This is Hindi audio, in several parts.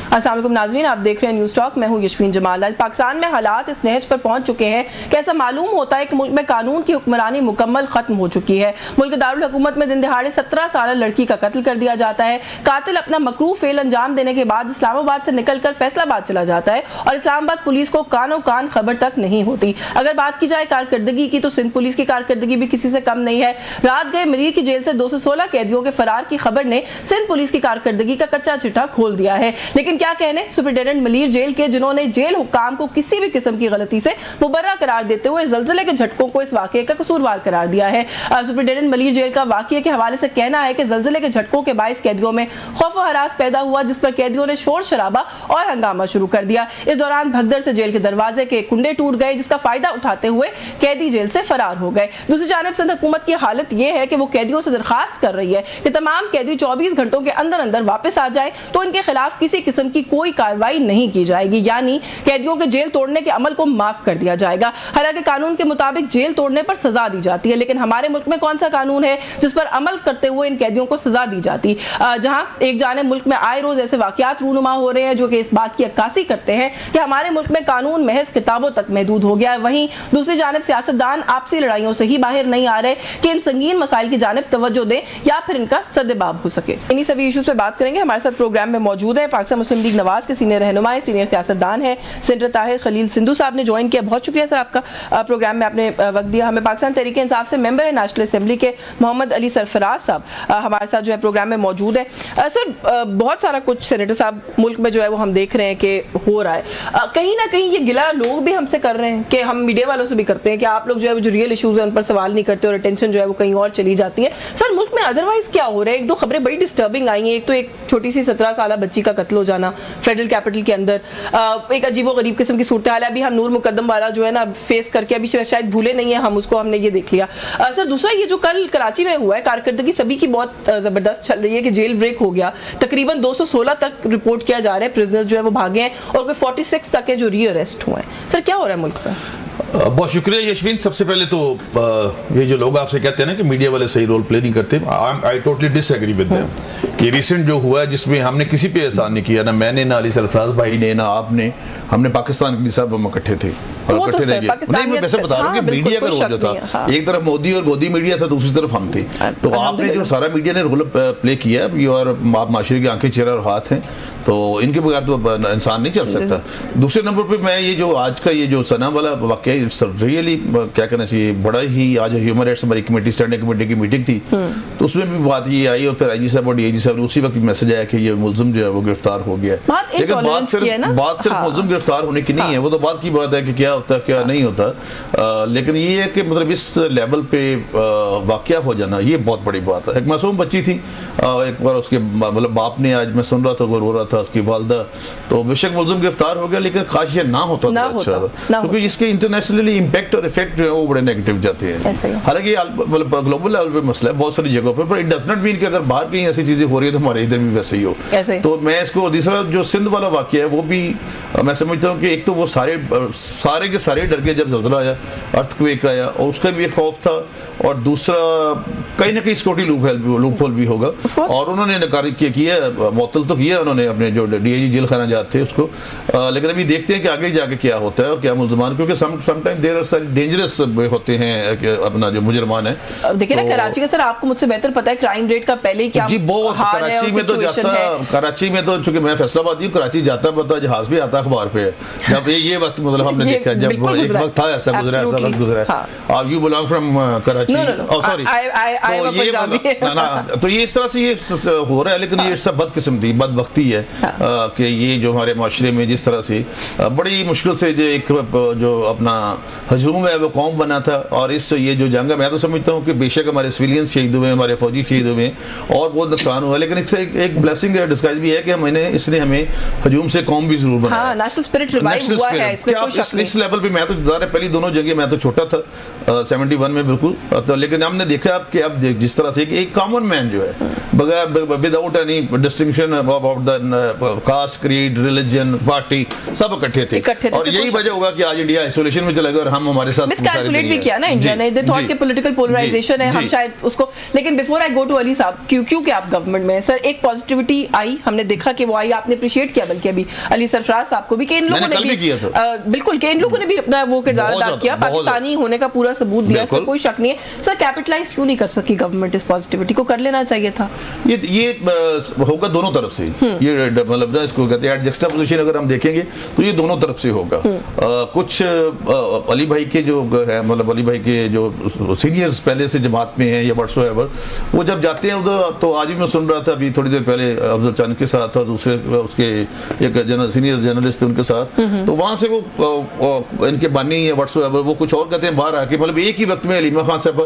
अस्सलाम वालेकुम नाज़रीन, आप देख रहे हैं न्यूज़ टॉक। मैं हूं यशवीन जमाल। आज पाकिस्तान में हालात इस नहज पर पहुंच चुके हैं कि ऐसा मालूम होता है कि मुल्क में कानून की हुक्मरानी मुकम्मल खत्म हो चुकी है। मुल्क दारुल हुकूमत में दिन दहाड़े 17 साल लड़की का कत्ल कर दिया जाता है। कातिल अपना मकरूह फेल अंजाम देने के बाद इस्लामाबाद से निकलकर फैसलाबाद चला जाता है और इस्लामाबाद पुलिस को कानो कान खबर तक नहीं होती। अगर बात की जाए कारकर्दगी की तो सिंध पुलिस की कारकर्दगी भी किसी से कम नहीं है। रात गए मरीर की जेल से 216 कैदियों के फरार की खबर ने सिंध पुलिस की कारकर्दगी का कच्चा चिट्ठा खोल दिया है। लेकिन क्या कहने सुपरिटेंडेंट मलीर जेल के, जिन्होंने जेल हुक्काम को किसी भी किस्म की गलती से मुबर्रा करार देते हुए ज़लज़ले के झटकों को इस वाक़ये का कसूरवार करार दिया है। सुपरिटेंडेंट मलीर जेल का वाक़ये के हवाले से कहना है कि ज़लज़ले के झटकों के बाइस कैदियों में खौफ व हरास पैदा हुआ, जिस पर कैदियों ने शोर शराबा और हंगामा शुरू कर दिया। इस दौरान भगदड़ से जेल के दरवाजे के कुंडे टूट गए, जिसका फायदा उठाते हुए कैदी जेल से फरार हो गए। दूसरी जानिब सिंध हुकूमत की हालत यह है कि वो कैदियों से दरखास्त कर रही है कि तमाम कैदी 24 घंटों के अंदर अंदर वापस आ जाए तो इनके खिलाफ किसी किस्म की कोई कार्रवाई नहीं की जाएगी, यानी कैदियों के जेल तोड़ने के अमल को माफ कर दिया जाएगा। हालांकि कानून के मुताबिक जेल तोड़ने पर सजा दी जाती है, लेकिन हमारे मुल्क में कौन सा कानून है जिस पर अमल करते हुए इन कैदियों को सजा दी जाती। जहां एक जानिब मुल्क में आए रोज ऐसे वाकयात रूनुमा हो रहे हैं जो कि इस बात की अक्कासी करते हैं कि हमारे मुल्क में कानून महज किताबों तक महदूद हो गया है, वहीं दूसरी जानिब सियासतदान आपसी लड़ाइयों से ही बाहर नहीं आ रहे कि इन संगीन मसाइल की जानिब तवज्जो दें या फिर इनका सद्देबाब हो सके। इन्हीं सभी इश्यूज पे बात करेंगे। हमारे साथ प्रोग्राम में मौजूद है पाकिस्तान मुस्लिम लीग नवाज के सीनियर रहनुमा, सीनियर सियासतदान है सेनेटर ताहिर खलील सिंधु साहब ने ज्वाइन किया। बहुत शुक्रिया सर आपका, प्रोग्राम में आपने वक्त दिया हमें। पाकिस्तान तहरीक इंसाफ से मेंबर है नेशनल असेंबली के मोहम्मद अली सरफराज साहब हमारे साथ जो है प्रोग्राम में मौजूद है। सर बहुत सारा कुछ सेनेटर साहब मुल्क में जो है वो हम देख रहे हैं कि हो रहा है। कहीं ना कहीं ये गिला लोग भी हमसे कर रहे हैं कि हम मीडिया वालों से भी करते हैं कि आप लोग जो है जो रियल इशूज है उन पर सवाल नहीं करते और अटेंशन जो है वो कहीं और चली जाती है। सर मुल्क में अदरवाइज क्या हो रहा है? एक दो खबरें बड़ी डिस्टर्बिंग आई हैं। एक तो एक छोटी सी 17 साल बच्ची का कत्ल हो जाना फेडरल कैपिटल के अंदर, एक अजीबो गरीब किस्म की सूरत हाल है। अभी हम नूर मुकद्दम वाला जो है ना फेस करके अभी शायद भूले नहीं है हम उसको, हमने ये देख लिया। सर दूसरा ये जो कल कराची में हुआ है, कारकर्दगी सभी की बहुत जबरदस्त चल रही है कि जेल ब्रेक हो गया। तकरीबन 216 तक रिपोर्ट किया जा रहा है प्रिजनर्स जो है वो भागे हैं और कोई 46 तक है जो री अरेस्ट हुए हैं। सर क्या हो रहा है मुल्क में? बहुत शुक्रिया यशवीन। सबसे पहले तो ये जो लोग आपसे कहते हैं ना कि मीडिया वाले सही रोल प्ले नहीं करते, I totally disagree with them. ये रिसेंट जो हुआ है जिसमें हमने किसी पे एहसान नहीं किया, ना मैंने ना अली सरफराज भाई ने ना आपने, हमने पाकिस्तान के लिए सब हम इकट्ठे थे और इकट्ठे रह गए। नहीं मैं वैसे बता रहा हूँ कि मीडिया का रोल जो था, एक तरफ मोदी और गोदी मीडिया था, दूसरी तरफ हम थे। तो आपने जो सारा मीडिया ने रोल प्ले किया और आप माशरे की आंखें चेहरा और हाथ हैं, तो इनके बगैर तो इंसान नहीं चल सकता। दूसरे नंबर पर मैं ये जो आज का ये जो सना वाला वाकया, इट्स रियली क्या कहना चाहिए, बड़ा ही आज ह्यूमन राइट्स हमारी कमेटी स्टैंडिंग कमेटी की मीटिंग थी तो उसमें भी बात ये आई और फिर आईजी साहब और डीआईजी साहब ने उसी वक्त मैसेज आया कि ये मुलजिम जो है वो गिरफ्तार हो गया। लेकिन बात सिर्फ मुलजिम गिरफ्तार होने की नहीं है, वो तो बात की बात है कि क्या होता है क्या नहीं होता। लेकिन ये है कि मतलब इस लेवल पे वाकया हो जाना ये बहुत बड़ी बात है। एक मासूम बच्ची थी, एक बार उसके मतलब बाप ने, आज मैं सुन रहा था वो रो रहा था उसकी वालदा, तो बेशक मुलजिम गिरफ्तार हो गया लेकिन काश ये ना होता तो अच्छा था, क्योंकि इसके इंटरनेशनली इम्पैक्ट और इफेक्ट जो है वो बड़े नेगेटिव जाते हैं। हालांकि मतलब ग्लोबल लेवल पे मसला है बहुत सारी जगहों पे, पर इट डज नॉट मीन कि अगर बाहर कहीं ऐसी चीजें हो रही है तो हमारे इधर भी वैसे ही हो। तो मैं इसको दूसरा जो सिंध वाला वाकया है वो भी मैं समझता हूँ कि एक तो वो सारे के सारे डर गए जब ज़लज़ला आया, अर्थक्वेक आया और उसका भी एक खौफ था, और दूसरा कहीं ना कहीं सिक्योरिटी लूप होल भी होगा और उन्होंने नकारी किया, मुअत्तल तो किया उन्होंने अपने जो डीआईजी जेल खाना जाते हैं उसको। लेकिन अभी देखते हैं कि आगे जाके क्या होता है और क्या मुलजमान, क्योंकि समटाइम देयर आर सारी डेंजरस होते हैं अपना जो मुजरमान है। देखिए ना कराची का सर आपको मुझसे बेहतर पता है क्राइम रेट का पहले ही क्या जी बहुत कराची में तो जाता, कराची में तो चूंकि मैं फैसलाबाद हूँ, कराची जाता पता जहाज भी आता अखबार पे, जब ये वक्त मतलब हमने देखा जब एक वक्त था ऐसा गुजरा, ऐसा वक्त गुजरा। आप you belong from Karachi, sorry तो ये इस तरह से ये हो रहा है, लेकिन ये सब बदकिस्मती बदबख्ती है कि ये जो हमारे माशरे में जिस तरह से बड़ी मुश्किल से जो एक जो अपना हजूम है वो कौम बना था, और इस ये जो जंग है मैं तो समझता हूँ कि बेशक हमारे सिविलियंस शहीद हुए, हमारे फौजी शहीद हुए और बहुत नुकसान हुआ, लेकिन इससे एक ब्लेसिंग डिस्गाइज भी है कि इसने हमें हजूम से कौम भी जरूर बनाया। नेशनल स्पिरिट रिवाइव हुआ है, इसमें कोई शक नहीं। लेवल पे मैं तो ज़्यादा पहली दोनों जगह मैं तो छोटा था 71 में बिल्कुल, तो लेकिन हमने देखा अब कि अब जिस तरह से एक कॉमन मैन जो है बगैर without any distinction about the caste, creed, religion, party, सब इकट्ठे थे और यही वजह होगा कि आज इंडिया आइसोलेशन में चला गया और हम हमारे साथ मिसकैलकुलेट भी किया ना इंडिया ने, दे थॉट कि पॉलिटिकल पोलराइजेशन है, हम शायद उसको। लेकिन before I go to Ali Sahab, क्योंकि आप गवर्नमेंट में सर एक पॉजिटिविटी आई, हमने देखा कि वो आई, आपने अप्रिशिएट किया, बल्कि अभी अली सरफराज साहब को भी कि इन लोगों ने भी बिल्कुल कि इन लोगों ने भी अपना वो किरदार अदा किया, पाकिस्तानी होने का पूरा सबूत दिया, इसमें कोई शक नहीं है। सर कैपिटलाइज क्यों नहीं कर सकी गवर्नमेंट इस पॉजिटिविटी को? कर लेना चाहिए था। ये होगा दोनों तरफ से, ये मतलब इसको कहते हैं जक्सटापोजिशन, अगर हम देखेंगे तो ये दोनों तरफ से होगा। कुछ अली भाई के जो है, मतलब अली भाई के जो सीनियर्स पहले से जमात में हैं या व्हाट्सएवर, वो जब जाते हैं उधर, तो आज भी मैं सुन रहा था अभी थोड़ी देर पहले अफजल चांद के साथ और दूसरे उसके एक सीनियर जर्नलिस्ट थे उनके साथ, तो वहाँ से वो इनके बानी या व्हाट्सएवर वो कुछ और कहते हैं बाहर आके, मतलब एक ही वक्त में अलीमा खान साहब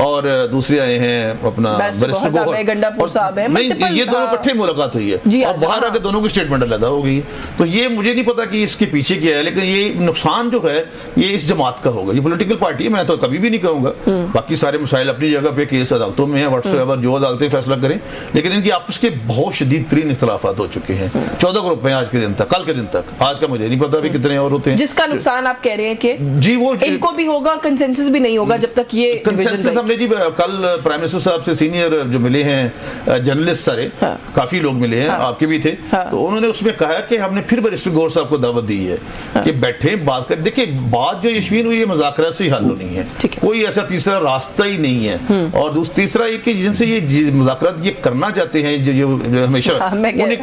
और दूसरे आए हैं अपना बैरिस्टर गंडापुर साहब है, नहीं ये दोनों इकट्ठे मुलाकात हुई है और बाहर आके दोनों की स्टेटमेंट अलग हो गई। तो ये मुझे नहीं पता कि इसके पीछे क्या है, लेकिन ये नुकसान जो है ये इस जमात का होगा। ये पॉलिटिकल पार्टी है, मैं तो कभी भी नहीं कहूंगा, बाकी सारे मसाइल अपनी जगह पे, केस अदालतों में है, व्हाट्सएवर जो अदालतें फैसला करें, लेकिन इनकी आपस के बहुत शदीद तरीन इख्तलाफात हो चुके हैं। 14 ग्रुप हैं आज के दिन तक, कल के दिन तक, आज का मुझे नहीं पता अभी कितने और होते हैं। जिसका नुकसान आप कह रहे हैं कि जी वो इनको भी होगा, कंसेंसस भी नहीं होगा जब तक ये कंसेंसस। हमने जी कल प्राइम मिनिस्टर साहब से सीनियर जो मिले हैं जर्नलिस्ट सारे, काफी लोग मिले हैं, आपके भी थे, तो उन्होंने उसमें कहा कि हमने फिर बैरिस्टर गौर साहब को दावत दी है कि बैठे बात कर। देखिए बात जो यशवीन हुई है मुज़ाकरा से हल होनी है, कोई ऐसा तीसरा रास्ता ही नहीं है। और तीसरा ये कि जिनसे ये मुज़ाकरात ये करना चाहते हैं जो हमेशा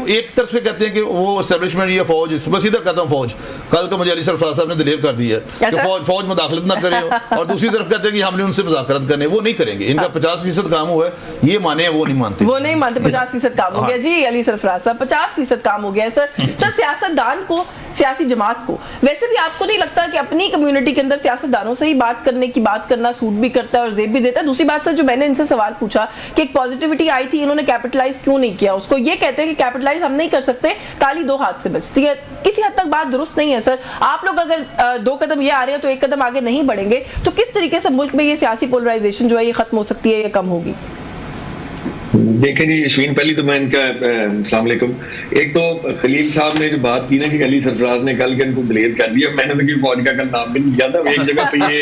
एक तरफ से कहते हैं कि वो एस्टेब्लिशमेंट या फौज, मैं सीधा कहता हूँ फौज, कल का मुझे अली सरफराज साहब ने दलील कर दी है कि फौज मुदाखलत ना करे, और दूसरी तरफ कहते हैं कि हमने उनसे मुज़ाकरात करने, वो नहीं करेंगे। इनका 50% काम हुआ है, ये माने वो नहीं मानते, वो नहीं मानते 50% काम हो गया जी। अली सरफराज साहब 50% काम हो गया सर। सियासतदान को, सियासी जमात को, वैसे भी आपको नहीं लगता कि अपनी कम्युनिटी के अंदर सियासतदानों से ही बात करना सूट भी करता है और जेब भी देता है? दूसरी बात सर, जो मैंने इनसे सवाल पूछा कि एक पॉजिटिविटी आई थी, इन्होंने कैपिटलाइज क्यों नहीं किया उसको, ये कहते हैं कि कैपिटलाइज हम नहीं कर सकते, ताली दो हाथ से बजती है। किसी हद तक बात दुरुस्त नहीं है सर। आप लोग अगर 2 कदम ये आ रहे हैं तो 1 कदम आगे नहीं बढ़ेंगे, तो किस तरीके से मुल्क में ये सियासी पोलराइजेशन जो है ये खत्म हो सकती है या कम होगी? देखें जी यशवीन, पहली तो मैं इनका अस्सलाम वालेकुम, एक तो खलील साहब ने जो बात की ना कि अली सरफराज ने कल के इनको डिलीट कर दिया, मैंने तो कि फौज का कल नाम भी नहीं लिया था। एक जगह पे ये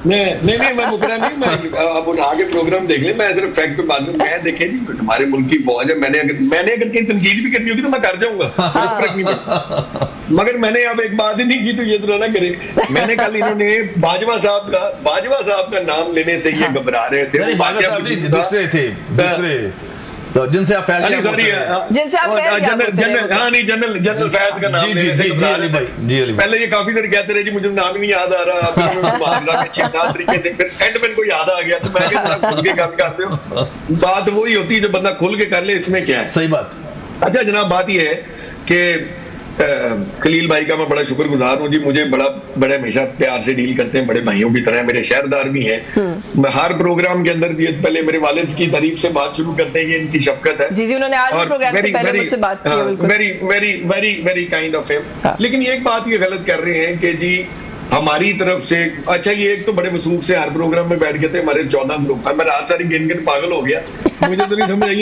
नहीं मैं मुकरा नहीं, मैं आप उठा के प्रोग्राम देख ले, मैं सिर्फ फैक्ट पे बात करूं। मैं देखें जी हमारे मुल्क की फौज है, मैंने अगर कहीं तनकीद भी करनी होगी तो मैं कर जाऊंगा, मगर मैंने अब एक बात ही नहीं की तो ये तो ना करे। मैंने कल इन्होंने बाजवा साहब का नाम लेने से ये घबरा रहे थे, दूसरे थे, दूसरे जिनसे आप फैज जनरल फैज का नाम पहले ये काफी देर कहते रहे जी मुझे नाम नहीं याद आ रहा, अच्छे साफ तरीके से, फिर एंड में इनको याद आ गया तो मैं खुल के काम करते हो। बात वही होती है जो बंदा खुल के कर ले, इसमें क्या है, सही बात। अच्छा जनाब, बात ये है कि खलील भाई का मैं बड़ा शुक्रगुजार हूँ जी, मुझे बड़े हमेशा प्यार से डील करते हैं, बड़े भाइयों की तरह, मेरे शहरदार भी हैं। मैं हर प्रोग्राम के अंदर पहले मेरे वालिद की तारीफ से बात शुरू करते हैं, ये इनकी शफकत है जी, उन्होंने आज प्रोग्राम से पहले मुझसे बात की, वेरी काइंड ऑफ हिम। लेकिन एक बात ये गलत कर रहे हैं कि जी हमारी तरफ से, अच्छा ये एक तो बड़े वसूख से हर प्रोग्राम में बैठ गए थे, हमारे 14 ग्रुप है, मैं रात सारी गिन पागल हो गया, मुझे तो नहीं समझ आई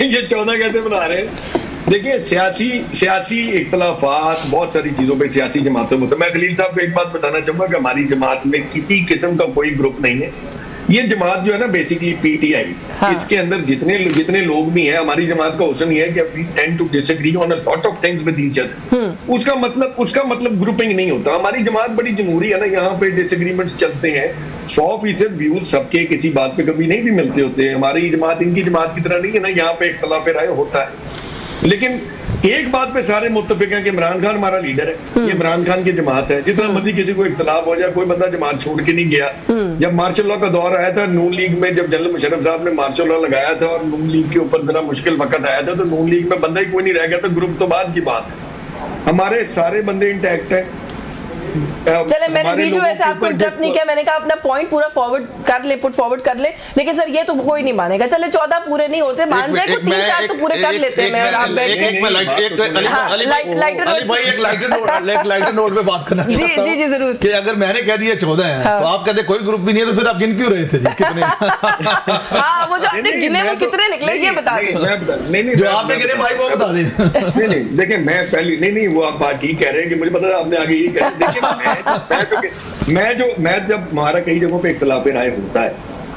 ये 14 कैसे बना रहे हैं। देखिए सियासी इख्तलाफात बहुत सारी चीजों पे सियासी जमातों में, तो मैं खलील साहब को एक बात बताना चाहूंगा कि हमारी जमात में किसी किस्म का कोई ग्रुप नहीं है। ये जमात जो है ना बेसिकली पीटीआई, इसके अंदर जितने लोग भी हैं, हमारी जमात का हुस्न ये है कि we tend to disagree on a lot of things with each other. उसका मतलब ग्रुपिंग नहीं होता। हमारी जमात बड़ी जमहूरी है ना, यहाँ पे डिसएग्रीमेंट्स चलते हैं, 100% व्यूज सबके किसी बात पे कभी नहीं भी मिलते होते। हमारी जमात इनकी जमात की तरह नहीं है ना, यहाँ पे इख्तलाफ राय होता है, लेकिन एक बात पे सारे मुत्तफिक हैं कि इमरान खान हमारा लीडर है, ये इमरान खान की जमात है। जितना मर्जी किसी को इख्तलाफ हो जाए, कोई बंदा जमात छोड़ के नहीं गया। जब मार्शल लॉ का दौर आया था नून लीग में, जब जनरल मुशर्रफ साहब ने मार्शल लॉ लगाया था और नून लीग के ऊपर जरा मुश्किल वक्त आया था, तो नून लीग में बंदा ही कोई नहीं रह गया था, ग्रुप तो बाद की बात है। हमारे सारे बंदे इंटैक्ट है, चले, मैंने बीच में वैसे आपको इंटरप्ट नहीं किया, मैंने कहा अपना पॉइंट पूरा फॉरवर्ड कर ले, पुट फॉरवर्ड कर ले, लेकिन सर ये तो कोई नहीं मानेगा। चले 14 पूरे नहीं होते, मान जाए तो 3-4 तो पूरे कर लेते हैं। मैं और आप बैठ के लाइटर नोट पे बात करना चाहता हूं। जी जरूर, कि अगर मैंने कह दिया 14 है तो आप कहते कोई ग्रुप भी नहीं है, तो फिर आप गिन क्यों रहे थे जी कितने? हाँ, वो जो आपने गिने वो कितने निकले ये बता दें। नहीं जो आपने गिने भाई वो बता दें। नहीं देखिए, मैं पहले नहीं वो आप बात ठीक कह रहे हैं कि मुझे पता है आपने आगे ये कह, देखिए मैं जब हमारा कई जगहों पे इख्तिलाफ राय होता है,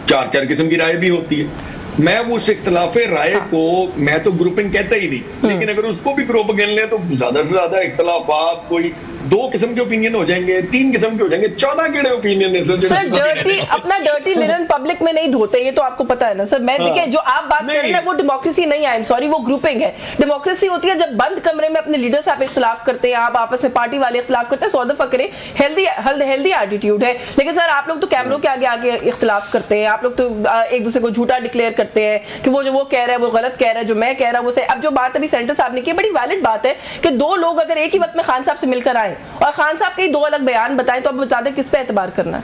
4 किस्म की राय भी होती है, मैं वो इख्तिलाफ राय को मैं तो ग्रुपिंग कहता ही नहीं, लेकिन अगर उसको भी ग्रुप गिन ले तो ज्यादा से ज्यादा इख्तिलाफात कोई 2 किस्म के ओपिनियन हो जाएंगे, 3 किस्म के हो जाएंगे, 14 केड़े ओपिनियन है सर? डर्टी अपना डर्टी लिनन पब्लिक में नहीं धोते, ये तो आपको पता है ना सर। मैं देखिए जो आप बात कर रहे हैं वो डेमोक्रेसी नहीं, आई एम सॉरी, वो ग्रुपिंग है। डेमोक्रेसी होती है जब बंद कमरे में अपने लीडर से आप इख्तिलाफ करते हैं, आप आपस में पार्टी वाले इख्तिलाफ करते हैं, सौदा फकरे, हेल्दी एटीट्यूड है। लेकिन सर आप लोग तो कैमरों के आगे आगे इख्तिलाफ करते हैं, आप लोग तो एक दूसरे को झूठा डिक्लेयर करते हैं कि वो जो वो कह रहा है वो गलत कह रहा है, जो मैं कह रहा हूं वो सही। अब जो बात अभी सेंटर साहब ने की बड़ी वैलिड बात है कि 2 लोग अगर एक ही वक्त में खान साहब से मिलकर आए और खान साहब के 2 अलग बयान बताएं, तो अब बता दें किस पे एतबार करना है?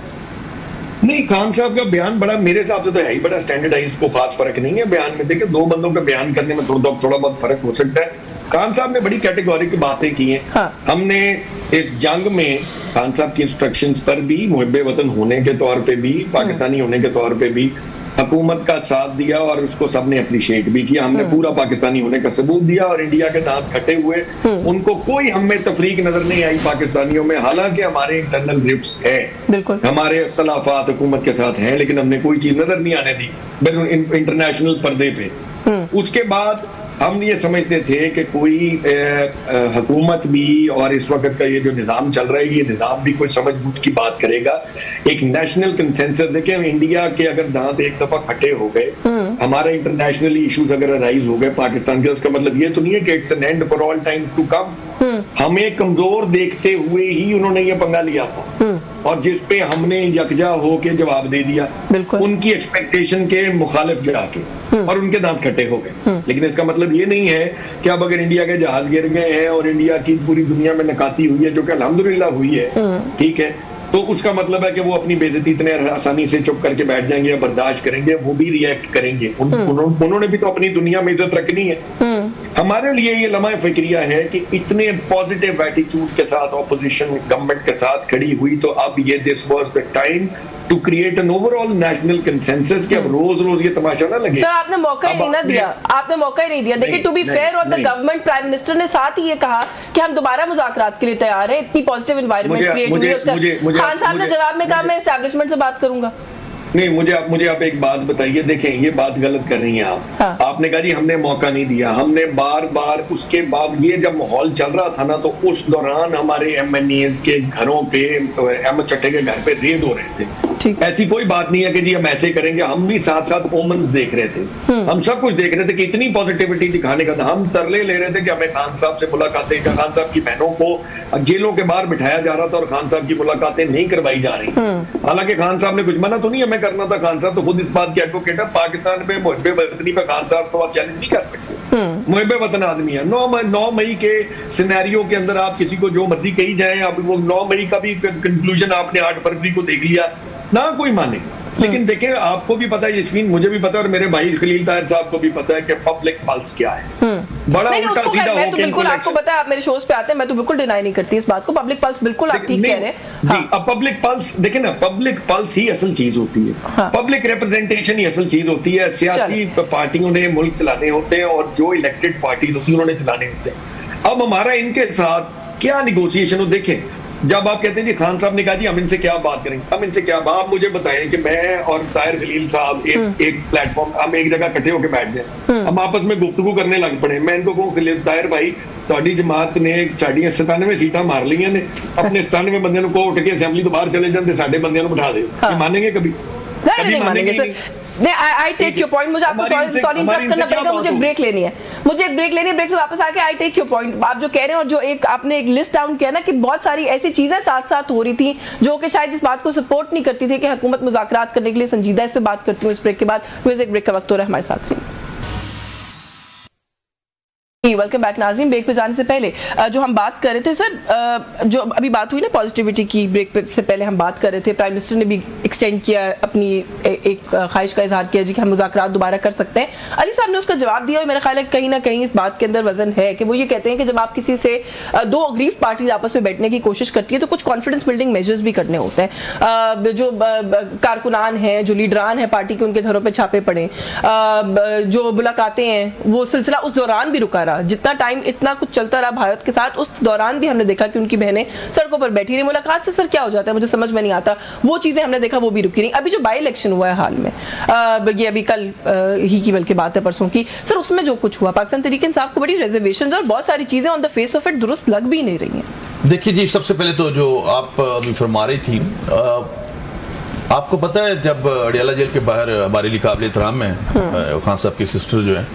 नहीं, खान साहब का बयान बड़ा मेरे हिसाब से तो है ही बड़ा स्टैंडर्डाइज्ड, को खास फर्क नहीं है बयान में। देखिए 2 बंदों का बयान करने में थोड़ा बहुत फर्क हो सकता है। खान साहब ने बड़ी कैटेगोरिक बातें की हैं। हाँ। हमने इस जंग में खान साहब की इंस्ट्रक्शंस पर भी, मुहिब्बे वतन होने के तौर पे भी, पाकिस्तानी होने के तौर पे भी हुकूमत का साथ दिया और उसको सबने अप्रिशिएट भी किया। हमने पूरा पाकिस्तानी होने का सबूत दिया और इंडिया के दांत खट्टे हुए, उनको कोई हमें तफरीक नजर नहीं आई पाकिस्तानियों में। हालांकि हमारे इंटरनल रिफ्ट्स है, हमारे इख्तिलाफात हुकूमत के साथ हैं, लेकिन हमने कोई चीज नजर नहीं आने दी इंटरनेशनल पर्दे पे। उसके बाद हम ये समझते थे कि कोई हुकूमत भी और इस वक्त का ये जो निज़ाम चल रहा है, ये निज़ाम भी कोई समझ बूझ की बात करेगा। एक नेशनल कंसेंसस, देखें इंडिया के अगर दांत एक दफा खट्टे हो गए, हमारे इंटरनेशनल इश्यूज अगर अराइज हो गए पाकिस्तान के, उसका मतलब ये तो नहीं है कि it's an end for all times to come. हमें कमजोर देखते हुए ही उन्होंने ये पंगा लिया था और जिस पे हमने यकजा होके जवाब दे दिया उनकी एक्सपेक्टेशन के मुखालिफ जाके, और उनके दांत खट्टे हो गए। लेकिन इसका मतलब ये नहीं है कि अब अगर इंडिया के जहाज गिर गए हैं और इंडिया की पूरी दुनिया में नकाती हुई है, जो कि अल्हम्दुलिल्लाह हुई है, ठीक है, तो उसका मतलब है कि वो अपनी बेइज्जती इतने आसानी से चुप करके बैठ जाएंगे या बर्दाश्त करेंगे? वो भी रिएक्ट करेंगे। उन्होंने भी तो अपनी दुनिया में इज्जत रखनी है। हमारे लिए ये लम्हा फिक्रिया है कि इतने पॉजिटिव एटीट्यूड के साथ ऑपोजिशन गवर्नमेंट के साथ खड़ी हुई, तो अब ये this was the time to create an overall national consensus कि अब रोज ये तमाशा ना लगे। सर आपने मौका ही नहीं दिया, आपने मौका ही नहीं दिया। देखिए टू बी फेयर और द गवर्नमेंट, प्राइम मिनिस्टर ने साथ ही ये कहा कि हम दोबारा मुज़ाकरात के लिए तैयार हैं। इतनी पॉजिटिव एनवायरनमेंट क्रिएट हुई है उसका। खान साहब ने जवाब में कहा मैं एस्टैब्लिशमेंट से बात करूंगा। नहीं, मुझे आप एक बात बताइए, देखें ये बात गलत कर रही हैं आप। हाँ। आपने कहा जी हमने मौका नहीं दिया, हमने बार उसके बाद ये जब माहौल चल रहा था ना, तो उस दौरान हमारे MNAs के घरों पे, अहमद चट्टे के घर पे रेड हो रहे थे। ऐसी कोई बात नहीं है कि जी हम ऐसे करेंगे, हम भी साथ साथ ओमन्स देख रहे थे, हम सब कुछ देख रहे थे कि इतनी पॉजिटिविटी दिखाने का था। हम तरले ले रहे थे कि हमें खान साहब से मुलाकातें, खान साहब की बहनों को जेलों के बाहर बिठाया जा रहा था और खान साहब की मुलाकातें नहीं करवाई जा रही। हालांकि खान साहब ने कुछ मना तो नहीं हमें करना था, खान साहब तो खुद इस बात के एडवोकेट है। पाकिस्तान में मुहिब्बे वतनी पे खान साहब तो आप चैलेंज नहीं कर सकते, मुहिब्बे वतन आदमी है। 9 मई के सिनेरियो के अंदर आप किसी को जो मर्जी कही जाए, अब वो 9 मई का भी कंक्लूजन आपने 8 फरवरी को देख लिया ना, कोई माने। लेकिन देखें आपको भी पता है यशवीन, मुझे भी पता है और मेरे भाई खलील ताहिर साहब को भी पता है कि पब्लिक पल्स क्या है। बड़ा उल्टा सीधा मैं तो बिल्कुल, आपको पता है आप मेरे शोज पे आते हैं, मैं तो बिल्कुल डिनाई नहीं करती इस बात को। पब्लिक पल्स बिल्कुल आप ठीक कह रहे हैं। जी, अब पब्लिक पल्स देखें ना, पब्लिक पल्स ही असल चीज होती है, पब्लिक रिप्रेजेंटेशन ही असल चीज होती है। सियासी पार्टियों ने मुल्क चलाने होते हैं और जो इलेक्टेड पार्टी होती है उन्होंने चलाने होते हैं। अब हमारा इनके साथ क्या निगोशिएशन हो, देखें जब आप कहते हैं जी खान साहब ने कहा जी हम इनसे क्या बात करेंगे, हम इनसे क्या बात, आप मुझे बताएं कि मैं और ताहिर खलील साहब एक प्लेटफॉर्म, हम एक जगह इकट्ठे होकर बैठ जाए, हम आपस में गुफ्तगू करने लग पड़े। मैं इनको कहूँ खलील ताहिर भाई ਤੁਹਾਡੀ जमात ने साड़ियां 97 सीटां मार लिया ने, अपने 97 बंदे को उठ के असेंबली तो बाहर चले जाते, साडे बंदे बिठा दे, मानेंगे कभी? नहीं मानेंगे सर। नहीं, आई टेक योर पॉइंट। मुझे आपको सॉरी इंटरप्ट करना पड़ेगा, मुझे एक ब्रेक लेनी है, ब्रेक से वापस आके आई टेक योर पॉइंट। आप जो कह रहे हैं और जो एक आपने एक लिस्ट डाउन किया ना कि बहुत सारी ऐसी चीजें साथ साथ हो रही थी जो कि शायद इस बात को सपोर्ट नहीं करती थी कि हुकूमत मुज़ाकरात करने के लिए संजीदा। इस पे बात करती हूँ इस ब्रेक के बाद। म्यूजिक ब्रेक का वक्त हो रहा है, हमारे साथ रहिए। वेलकम बैक नाज़रीन। ब्रेक पे जाने से पहले जो हम बात कर रहे थे सर, जो अभी बात हुई ना पॉजिटिविटी की, ब्रेक पे से पहले हम बात कर रहे थे, प्राइम मिनिस्टर ने भी एक्सटेंड किया अपनी एक ख्वाहिश का इजहार किया जी कि हम मुज़ाकरात दोबारा कर सकते हैं। अली साहब ने उसका जवाब दिया और मेरा ख्याल है कहीं ना कहीं इस बात के अंदर वजन है कि वो ये कहते हैं कि जब आप किसी से दो अग्रीव पार्टीज आपस में बैठने की कोशिश करती है तो कुछ कॉन्फिडेंस बिल्डिंग मेजर्स भी करने होते हैं। जो कारकुनान हैं, जो लीडरान हैं पार्टी के, उनके घरों पर छापे पड़े, जो मुलाकातें हैं, वो सिलसिला उस दौरान भी रुका रहा। जितना टाइम इतना कुछ चलता रहा भारत के साथ, उस दौरान भी हमने देखा कि उनकी बहनें सड़कों पर बैठी रही। मुलाकात से सर क्या हो जाता है मुझे समझ में नहीं आता। वो चीजें हमने देखा वो भी रुकी नहीं। अभी जो बाई इलेक्शन हुआ है हाल में, ये अभी कल ही की बल्कि बात है, परसों की, सर उसमें जो कुछ हुआ, पाकिस्तान तहरीक इंसाफ को बड़ी रिजर्वेशंस और बहुत सारी चीजें on the face of it दुरुस्त लग भी नहीं रही हैं। देखिए जी, सबसे पहले तो जो आप अभी फरमा रही थी, आपको पता है जब अडियाला जेल के बाहर हमारे लिए काबिल एहतराम है खान साहब की सिस्टर जो है,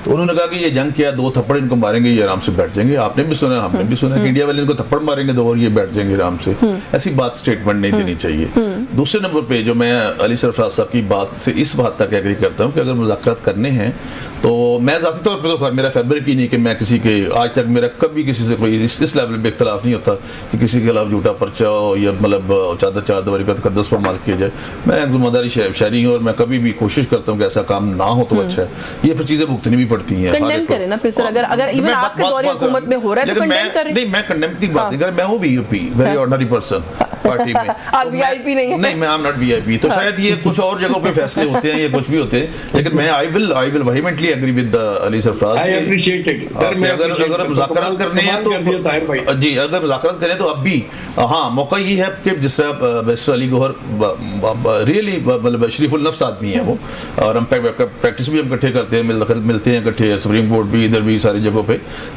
तो उन्होंने कहा कि ये जंग किया, 2 थप्पड़ इनको मारेंगे ये आराम से बैठ जाएंगे। आपने भी सुना, हमने भी सुना कि इंडिया वाले इनको थप्पड़ मारेंगे 2 और ये बैठ जाएंगे आराम से। ऐसी बात स्टेटमेंट नहीं देनी चाहिए। दूसरे नंबर पे जो मैं अली सरफराज साहब की बात से इस बात तक एग्री करता हूँ कि अगर मुज़ाकरात करने हैं तो मैं ज़ाती तौर पर तो मेरा फैब्रिक ही नहीं कि मैं किसी के, आज तक मेरा कभी किसी से कोई इस लेवल पे इख्तलाफ नहीं होता कि किसी के खिलाफ झूठा पर्चा हो या मतलब चार दीवारी पर तकद्दस पर माल किया जाए। मैं एक ज़िम्मेदारी शहरी हूँ और मैं कभी भी कोशिश करता हूँ कि ऐसा काम ना हो तो अच्छा है। ये फिर चीज़ें भुगतनी भी पड़ती हैं। करें ना फिर सर, अगर इवन आपके दौरे हुकूमत में हो रहा है तो कंडेम करें। नहीं, मैं कंडेम की बात नहीं कर रहा, मैं हूं VIP, very ordinary person party में। आप वीआईपी नहीं है? नहीं, मैं आई एम नॉट वीआईपी। तो शायद ये कुछ और जगहों पे फैसले होते हैं, ये कुछ भी होते हैं, लेकिन मैं I will vehemently agree with Ali Sarfaraz. I appreciate it sir. मैं अगर मुज़ाकरात करने हैं तो जी, अगर मुज़ाकरात करें तो अब भी हाँ मौका ये है कि जिस तरह मिस्टर अली गौहर रियली मतलब शरीफुल नफ्स आदमी है वो, और हम प्रैक्टिस भी हम इकट्ठे करते हैं, मिलते हैं इकट्ठे, सुप्रीम कोर्ट भी, इधर भी, सारी जगहों पे।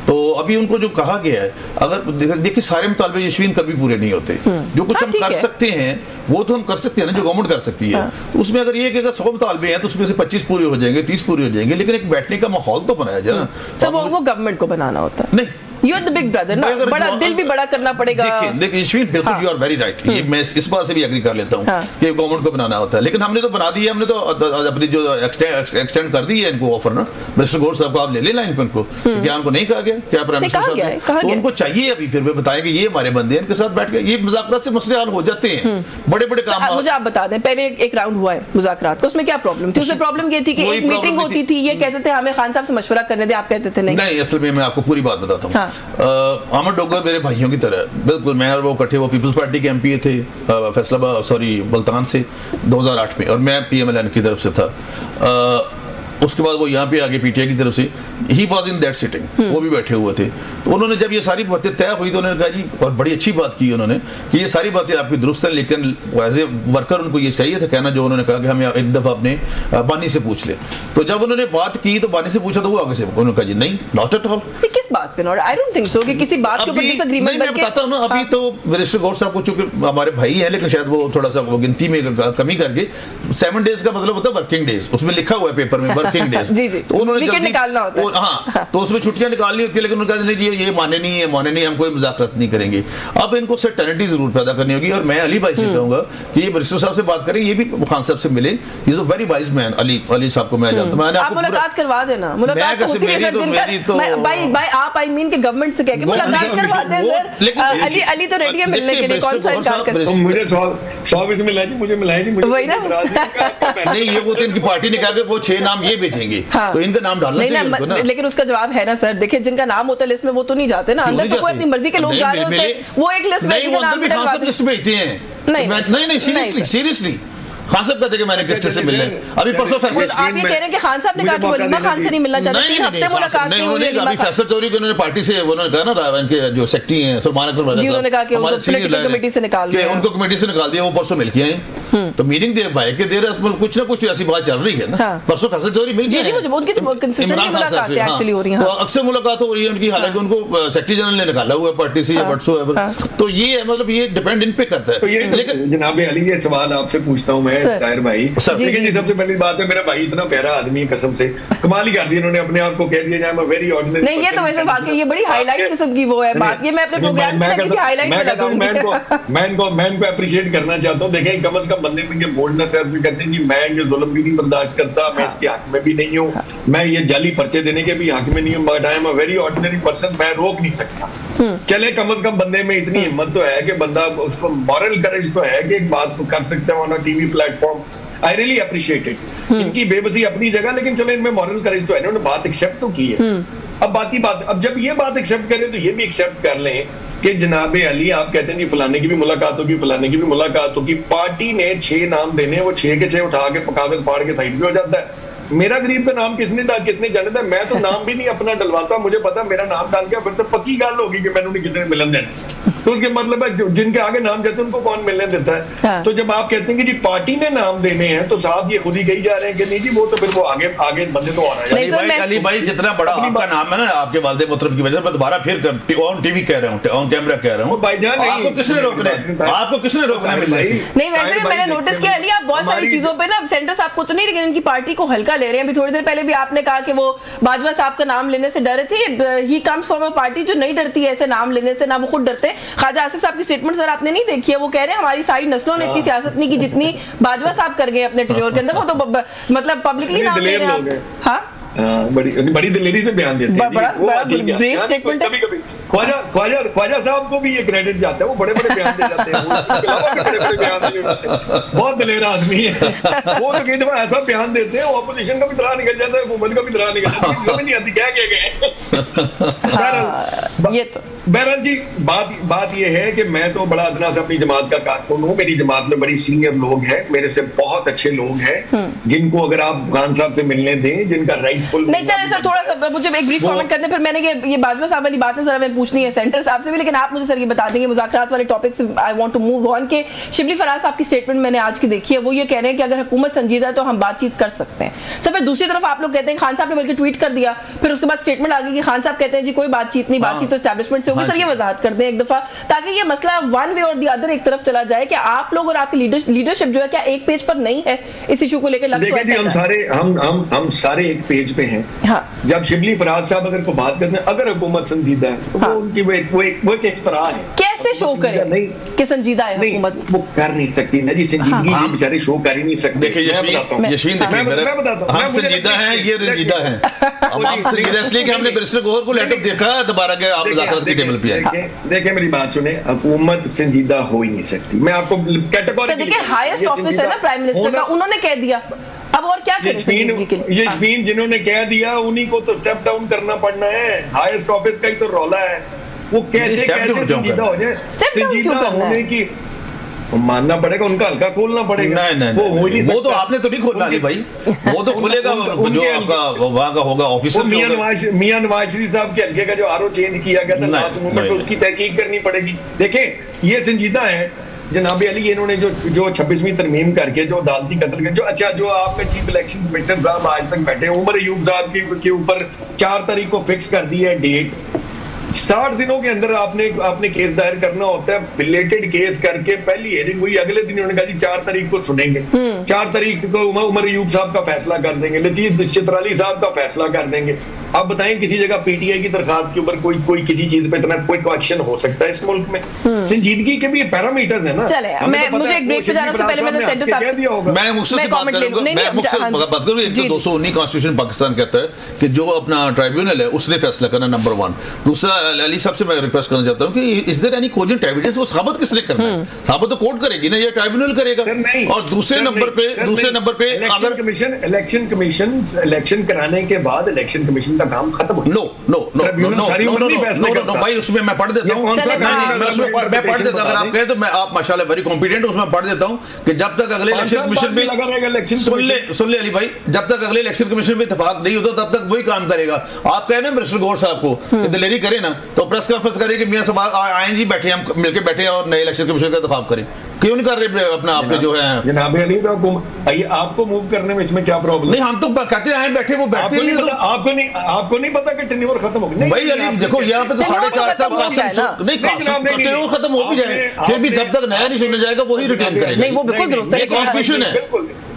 तो अभी उनको जो कहा गया है, अगर देखिए सारे मुतालबे यशवीन कभी पूरे नहीं होते। जो कुछ हम कर सकते हैं वो तो हम कर सकते हैं ना, जो गवर्नमेंट कर सकती है। तो उसमें अगर ये कि अगर 100 मुतालबे हैं तो उसमें से 25 पूरे हो जाएंगे, 30 पूरे हो जाएंगे, लेकिन एक बैठने का माहौल तो बनाया जाए ना। वो गवर्नमेंट को बनाना होता है। नहीं, you are the big brother ना, बड़ा दिल भी बड़ा करना पड़ेगा। देखिए यशवीन, बिल्कुल यू आर वेरी राइट। ये मैं इस बात से भी एग्री कर लेता हूं कि गवर्नमेंट को बनाना होता है, लेकिन हमने तो बना दिया, हमने तो अपनी जो एक्सटेंड कर दी है इनको ऑफर ना। मिनिस्टर गौर साहब को आप ले ले लाइन पे उनको, क्या उनको नहीं कहा गया? क्या प्राइम मिनिस्टर साहब तो उनको चाहिए अभी फिर बताएं कि ये हमारे बंदे हैं, इनके साथ बैठ के ये मुज़ाकरात से मसले हल हो जाते हैं। बड़े बड़े काम मुझे आप बता दें, पहले एक राउंड हुआ है मुज़ाकरात का, उसमें क्या प्रॉब्लम थी? उसमें प्रॉब्लम ये थी कि एक मीटिंग होती थी, ये कहते थे हमें खान साहब से मशवरा करने दे, आप कहते थे नहीं। असल में मैं आपको पूरी बात बताता हूँ। अहमद डोगर मेरे भाइयों की तरह, बिल्कुल। मैं और वो इकट्ठे, वो पीपल्स पार्टी के एमपी थे फैसलाबाद, सॉरी मुल्तान से 2008 में, और मैं पीएमएलएन की तरफ से था। उसके बाद वो यहाँ पे आगे पीटीआई की तरफ से, he was in that sitting, वो भी बैठे हुए थे। तो उन्होंने जब ये सारी बातें तय हुई तो उन्होंने कहा जी, और बड़ी अच्छी बात की उन्होंने कि ये सारी बातें आपकी दुरुस्त हैं, लेकिन एज ए वर्कर उनको ये चाहिए था कहना, जो उन्होंने कहा कि हमें एक दफ़ा अपने बानी से पूछ ले। तो जब उन्होंने बात की तो बानी से पूछा तो वो आगे से उन्होंने कहा जी नहीं, नॉट एट ऑल। किस बात पे? Not, I don't think so कि किसी बात के ऊपर डिसएग्रीमेंट। मैं बताता हूं ना, अभी तो मिनिस्टर गौर साहब को चूंकि हमारे भाई हैं, लेकिन शायद वो थोड़ा सा गिनती में कमी करके 7 डेज का मतलब होता है वर्किंग डेज, उसमें लिखा हुआ है पेपर में वर्किंग डेज। जी जी, तो उन्होंने जल्दी निकालना होता है। हाँ, तो उसमें छुट्टियां निकालनी होती है, लेकिन उन्होंने कहा नहीं ये माने नहीं, हम कोई मुज़ाकरात नहीं करेंगे। अब इनको सर्टेनिटी जरूर पैदा करनी होगी, और मैं अली भाई से कहूंगा कि ये मिनिस्टर साहब से बात करें, ये भी खान साहब से मिले। ही is a very wise man. Ali साहब को मैं जानता हूं, मैंने आपको मुलाकात करवा देना। मुलाकात होती है सर, बाय आप आई मीन के गवर्नमेंट से कह के मुलाकात करवा दें सर। अली तो रेडी है मिलने के लिए, कौन सा इनकार करते हैं? मुझे 100 मिला जी, मुझे मिला नहीं, वही ना। नहीं, ये वो तो इनकी पार्टी ने कहा कि वो 6 नाम ये भेजेंगे, तो इनका नाम डालना चाहिए ना। लेकिन उसका जवाब है ना सर, देखिए जिनका नाम होता है लिस्ट में वो तो नहीं जाते ना अंदर, तो कोई अपनी मर्जी के लोग जा रहे होते हैं, वो एक लिस्ट में लिस्ट भेजते हैं। नहीं, सीरियसली खान साहब कहते कि मैंने किसके से मिलने, अभी परसों फैसल, आप ये कह रहे हैं कि खान साहब ने कहा कि वलीमा खान से नहीं मिलना चाहते, 3 हफ्ते मुलाकात नहीं हुई। अभी फैसल चौधरी को उन्होंने पार्टी से, उन्होंने कहा ना इनके जो सेक्रेटरी हैं सलमान अकबर जी, उन्होंने कहा कि उनको कमेटी से निकाल दिया, उनको कमेटी से निकाल दिया, वो परसों मिल के आए। तो मीटिंग दे भाई के देर कुछ ना कुछ ऐसी बात चल रही है ना। परसों फैसल चौधरी मिल गए, अक्सर मुलाकात हो रही है उनकी, हालांकि उनको सेक्रेटरी जनरल ने निकाला हुआ है पार्टी से या व्हाट्सएवर। तो ये है, मतलब ये डिपेंड इन पे करता है। लेकिन जनाब अली, ये सवाल आपसे पूछता हूँ मैं, ताहिर भाई, लेकिन जी सबसे पहली बात है, मेरा भाई इतना प्यारा आदमी है, कसम से कमाल ही कर दी इन्होंने, अपने आप को कह दिया जाए वेरी ऑर्डिनरी। नहीं, ये तो वैसे वाकई ये बड़ी हाईलाइट किस्म की वो है बात, ये मैं अपने प्रोग्राम में किसी हाईलाइट में लगाऊंगी। मैं इनको अप्रिशिएट करना चाहता हूं। देखें, कम से कम बंदे में ये बोल्डनेस है, कहते हैं कि मैं ये जुल्म भी नहीं बर्दाश्त करता, मैं इसके हक में भी नहीं हूँ, मैं ये जाली पर्चे देने के भी हक में नहीं हूँ, but I am a very ordinary person, मैं रोक नहीं सकता। चले कम से कम बंदे में इतनी हिम्मत तो है कि बंदा, उसको मॉरल करेज तो है कि एक बात कर सकते हैं on TV platform. I really appreciate it. इनकी बेबसी अपनी जगह, लेकिन चलो इनमें मॉरल करेज तो है, इन्होंने बात एक्सेप्ट तो की है। अब बात, अब जब ये बात एक्सेप्ट करें तो ये भी एक्सेप्ट कर लें कि जनाब अली आप कहते हैं कि फलाने की भी मुलाकात होगी, फलाने की भी मुलाकात होगी, पार्टी ने 6 नाम देने, वो 6 के 6 उठा के कागज फाड़ के साइड पे हो जाता है। मेरा गरीब का नाम कितने जानता है? मैं तो नाम भी नहीं अपना डलवाता, मुझे पता मेरा नाम डाल गया फिर तो पक्की गल होगी कि मैंने कितने मिलन देना। तो उसके मतलब है जिनके आगे नाम जाते हैं उनको कौन मिलने देता है? हाँ। तो जब आप कहते हैं कि जी पार्टी ने नाम देने हैं तो साथ ये खुद ही कही जा रहे हैं कि नहीं जी वो तो फिर वो आगे बंदे तो आ रहा है। अली भाई जितना बड़ा आपका नाम है ना आपके वालिद मोहतरम की वजह से, मैं दोबारा फिर ऑन टीवी कह रहा हूँ, ऑन कैमरा कह रहा हूँ, भाईजान आपको किसने रोकना है? आपको किसने रोकना है? नहीं वैसे भी मैंने नोटिस किया अली, आप बहुत सारी चीजों पे ना सेंटर साहब को तो नहीं, लेकिन इनकी पार्टी को हल्का ले रहे हैं। अभी थोड़ी देर पहले भी आपने कहा कि वो बाजवा साहब का नाम लेने से डरे थे। He comes from a party जो नहीं डरती है ऐसे नाम लेने से, ना वो खुद डरते। ख्वाजा आसिफ साहब की स्टेटमेंट सर आपने नहीं देखी है? वो कह रहे हैं हमारी सारी नस्लों ने इतनी सियासत नहीं की जितनी बाजवा साहब कर गए अपने टेन्योर के अंदर। वो तो मतलब पब्लिकली नाम ले रहे हैं। हाँ बड़ी दिलेरी से बयान देते हैं। बड़ा ब्रीफ स्टेटमेंट है। कभी ख्वाजा साहब को भी ये क्रेडिट जाता है, वो बड़े-बड़े बयान दे जाते हैं, बड़े-बड़े बयान दे जाते हैं। बहुत दिलेर आदमी है वो, तो कई दफा ऐसा बयान देते हैं ऑपोजिशन का भी तरह निकल जाता है, हुकूमत का भी तरह निकल जाता है, समझ नहीं आती क्या कह गए। बहरहाल जी बात ये है कि मैं तो बड़ा अदना से अपनी जमात का कारकुन हूँ। मेरी जमात में बड़ी सीनियर लोग हैं, मेरे से बहुत अच्छे लोग हैं जिनको अगर आप खान साहब से मिलने दें, जिनका राइटफुल नहीं चले सर, थोड़ा सा मुझे एक ब्रीफ कमेंट करते हैं, फिर मैंने ये बाजवा साहब वाली बात है जरा मैंने पूछनी है सेंटर साहब से भी, लेकिन आप मुझे सर ये बता देंगे मुज़ाकरात वाले टॉपिक से I want to move on के शिबली फराज साहब की स्टेटमेंट मैंने आज की देखी है। वो ये कह रहे हैं कि अगर हुकूमत संजीदा है तो हम बातचीत कर सकते हैं। सर फिर दूसरी तरफ आप लोग कहते हैं खान साहब ने बल्कि ट्वीट कर दिया, फिर उसके बाद स्टेटमेंट आ गई कि खान साहब कहते हैं जी कोई बातचीत नहीं, बातचीत तो एस्टैब्लिशमेंट से होगी। सर ये वजाहत कर दें एक दफा, ताकि ये मसला वन वे और दी अदर एक तरफ चला जाए कि आप लोग और आपकी लीडरशिप जो है क्या एक पेज पर नहीं है इस इशू को लेकर? हम सारे एक पेज पे हैं। हाँ। जब शिबली फराज साहब अगर को बात करते हैं अगर हुकूमत संजीदा है तो वो उनकी वो एक एक्सपरा है। कैसे शो करें कि संजीदा है हुकूमत? वो कर नहीं सकती ना जी, संजीदगी ये बेचारे शो कर ही नहीं सकते। देखिए यशवीन मैं बताता हूं, हम संजीदा हैं, ये रंजीदा हैं। हम संजीदा इसलिए कि हमने बैरिस्टर गौहर को लेटर देखा दोबारा के आप मुज़ाकरात की टेबल पे आए। देखिए मेरी बात सुने, हुकूमत संजीदा हो ही नहीं सकती। मैं आपको कैटेगरी देखिए हाईएस्ट ऑफिस है ना प्राइम मिनिस्टर का, उन्होंने कह दिया, अब और क्या करें? यशवीन जिन्होंने कह दिया उन्हीं को तो स्टेप डाउन करना पड़ना है। हाईएस्ट ऑफिस का ही तो रौला है। वो कैसे संजीदा हो जाए? संजीदा होने की मानना पड़ेगा, उनका हल्का खोलना पड़ेगा। नहीं वो तो आपने तो नहीं खोलना भाई, वो तो खुलेगा जो आपका वहाँ का होगा ऑफिसर। मियां नवाज शरीफ साहब के हल्के का जो आरओ चेंज किया गया था लास्ट मोमेंट, उसकी तहकीक करनी पड़ेगी। देखें ये संजीदा है जनाब अली, इन्होंने जो 26वीं तरमीम करके जो अदालती कत्ल के जो आपके चीफ इलेक्शन कमिश्नर साहब आज तक बैठे, उमर अयूब साहब के ऊपर 4 तारीख को फिक्स कर दी है डेट। 60 दिनों के अंदर आपने केस दायर करना होता है। रिलेटेड केस करके पहली हियरिंग हुई, अगले दिन उन्होंने कहा जी 4 तारीख को सुनेंगे। 4 तारीख को उमर अयूब साहब का फैसला कर देंगे, लतीफ चित्राली साहब का फैसला कर देंगे। आप बताएं किसी जगह पीटीआई की दरखास्त के ऊपर कोई किसी चीज पे इतना कोई एक्शन हो सकता है इस मुल्क में? संजीदगी के भी पैरामीटर्स है ना। चले मुझे एक ब्रेक पे जाने से पहले मैंने सेंटर साहब मैं मुझसे बात करूंगा, मैं मुझसे बात करूंगा। एक तो 219 कॉन्स्टिट्यूशन पाकिस्तान कहता है कि जो अपना ट्राइब्यूनल है उसने फैसला करना, नंबर 1। दूसरा अली साहब से मैं रिक्वेस्ट करना चाहता हूं कि is there any cogent evidence? वो साबित किसने करना है? साबित तो कोर्ट करेगी ना, ये ट्राइब्यूनल करेगा। और दूसरे नंबर पे अगर इलेक्शन कमीशन इलेक्शन कराने के बाद इलेक्शन कमीशन का काम खत्म हो। नो भाई उसमें मैं पढ़ देता हूं, मैं पढ़ देता हूं। अगर आप कहें तो मैं, आप माशाल्लाह वेरी कॉम्पिटेंट, उसमें पढ़ देता हूं कि जब तक अगले इलेक्शन कमीशन में सुन ले अली भाई, जब तक अगले इलेक्शन कमीशन में इत्तेफाक नहीं होता तब तक वही काम करेगा। आप कहें ना बैरिस्टर गौहर साहब को दिलेरी करें ना, तो प्रेस कॉन्फ्रेंस करें कि मियां साहब आए जी, बैठे हम मिलकर बैठे और नए इलेक्शन कमीशन का इंतखाब करें। क्यों नहीं कर रहे अपना आपके जो है जनाब अली? आपको मूव करने में इसमें क्या प्रॉब्लम? नहीं हम तो कहते आए बैठे, वो बैठते नहीं। आपको नहीं पता कि टेन्योर खत्म हो गया भाई अली देखो यहाँ पे तो 4.5 साल कासिम नहीं टेन्योर खत्म हो भी जाए, फिर भी जब तक नया नहीं सुनने जाएगा वही रिटेन करेगा। नहीं वो बिल्कुल दुरुस्त है, कॉन्स्टिट्यूशन है,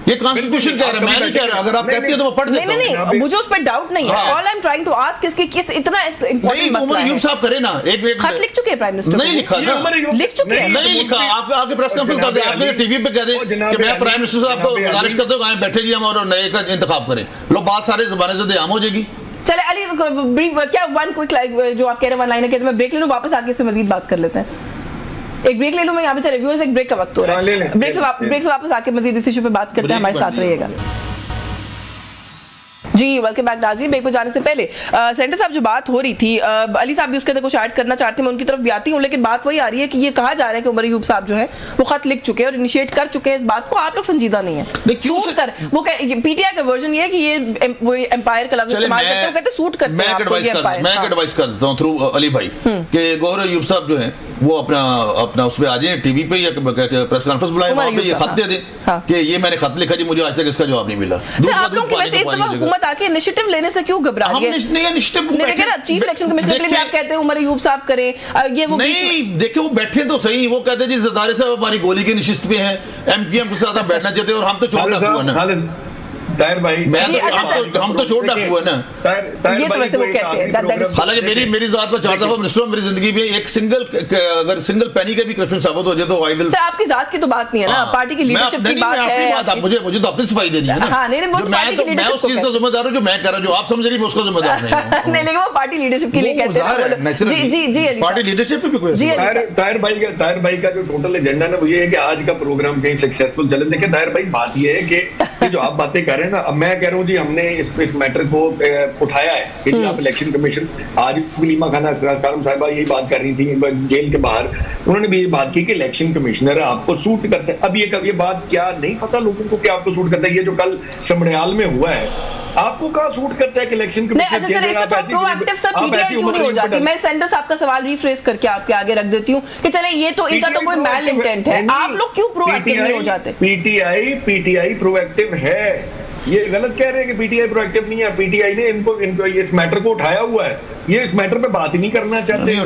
ये कॉन्स्टिट्यूशन कह रहा है, मैं नहीं कह रहा। अगर आप कहती है तो मैं पढ़ देता हूं। नहीं, मुझे उस पर डाउट नहीं है। All I am trying to ask इसके किस इतना इंपॉर्टेंट मसला है। अयूब साहब करे ना, एक खत लिख चुके हैं प्राइम मिनिस्टर। नहीं लिखा ना, लिख चुके हैं। नहीं लिखा, आप आगे प्रेस कॉन्फ्रेंस कर दे, आपने टीवी पे कह दे कि मैं प्राइम मिनिस्टर साहब को गुजारिश करता हूं कि बैठे जी हम और नए का इंतखाब करें, लो बात सारे ज़बान से आम हो जाएगी। चले अली, क्या वन क्विक जो आप कह रहे हैं वन लाइनर कहते हैं, मैं ब्रेक ले लूं, वापस आके इस पे मजीद बात कर लेते हैं। एक ब्रेक ले लूं मैं यहाँ पे। चले व्यूअर्स, एक ब्रेक का वक्त हो रहा है, ब्रेक से वापस आके मजीद इस इशू पे बात करते हैं। हमारे साथ रहिएगा जी। वेलकम बैक नाज़रीन। ब्रेक पे जाने से पहले सेंटर साहब जो बात हो रही थी, अली साहब भी उसके अंदर कुछ ऐड करना चाहते हैं, मैं उनकी तरफ भी आती हूँ, लेकिन बात वही आ रही है कि ये कहा जा रहा है कि उमर अयूब साहब जो है वो खत लिख चुके हैं और इनिशिएट कर चुके हैं इस बात को। आप लोग संजीदा नहीं है सूट कर, वो पीटीआई का वर्जन ये है कि ये वो एम्पायर का लफ्ज इस्तेमाल करते हैं, वो कहते हैं सूट करते हैं। मैं एडवाइस कर देता हूँ थ्रू अली भाई कि गौहर अयूब साहब जो है वो अपना उस पे आ जाए टीवी पे या प्रेस कॉन्फ्रेंस बुलाए, वहां पे ये खत दे दे कि ये मैंने खत लिखा जी, मुझे आज तक इसका जवाब नहीं मिला। आप लोगों की वैसे इस दफा हुकूमत आके इनिशिएटिव लेने से क्यों घबरा गए? चीफ इलेक्शन कमिश्नर के लिए भी आप कहते हैं उमर अयूब साहब करें ये वो नहीं, देखिए वो बैठे तो सही, वो कहते हैं जी ज़रदारी साहब हमारी गोली की नशिस्त पे हैं, एमपीएम के साथ बैठना चाहते हैं और हम तो छोड़ डाकू है ना ताहिर भाई, हम तो छोड़ डाकू है ना। ये तो वैसे वो कहते हैं। हालांकि मेरी ज़ात में 4 दफा मिनिस्टर मेरी जिंदगी में एक अगर सिंगल पेनी का भी करप्शन साबित हो जाए तो आई विल। आपकी जात की तो बात नहीं है ना, पार्टी की लीडरशिप की बात है। मुझे तो अपनी सफाई देनी है ना। मैं उस चीज का जिम्मेदार हूं जो मैं कर रहा हूं, जो आप समझ रही मैं उसका जिम्मेदार नहीं हूं। नहीं, लेकिन वो पार्टी लीडरशिप के लिए कहते हैं। जी जी जी, पार्टी लीडरशिप पे भी कोई ताहिर भाई का जो टोटल एजेंडा ना वो ये है कि आज का प्रोग्राम कहीं सक्सेसफुल चले। देखिए ताहिर भाई, बात ये है कि जो आप बातें कर रहे हैं ना, अब मैं कह रहा हूँ जी हमने इस मैटर को उठाया है कि आप इलेक्शन कमीशन, आज कलीमा खाना कालम साहिबा यही बात कर रही थी जेल के बाहर, उन्होंने भी ये बात की कि इलेक्शन कमिश्नर आपको सूट करते हैं। अब ये बात क्या नहीं पता लोगों को कि आपको सूट करता है? ये जो कल समड़ियाल में हुआ है, आपको कहाँ सूट करता है कि इलेक्शन कमिश्नर प्रोएक्टिव सब पीटीआई क्यों नहीं हो जाती? मैं सेंटर साहब का सवाल रिफ्रेश करके आपके आगे रख देती हूँ कि चले ये तो इनका तो कोई मैल इंटेंट है, आप लोग क्यों प्रोएक्टिव नहीं हो जाते? पीटीआई प्रोएक्टिव है, ये गलत कह रहे हैं कि पीटीआई प्रोएक्टिव नहीं है। पीटीआई ने इनको इस मैटर को उठाया हुआ है, ये इस मैटर पे बात ही नहीं करना चाहते।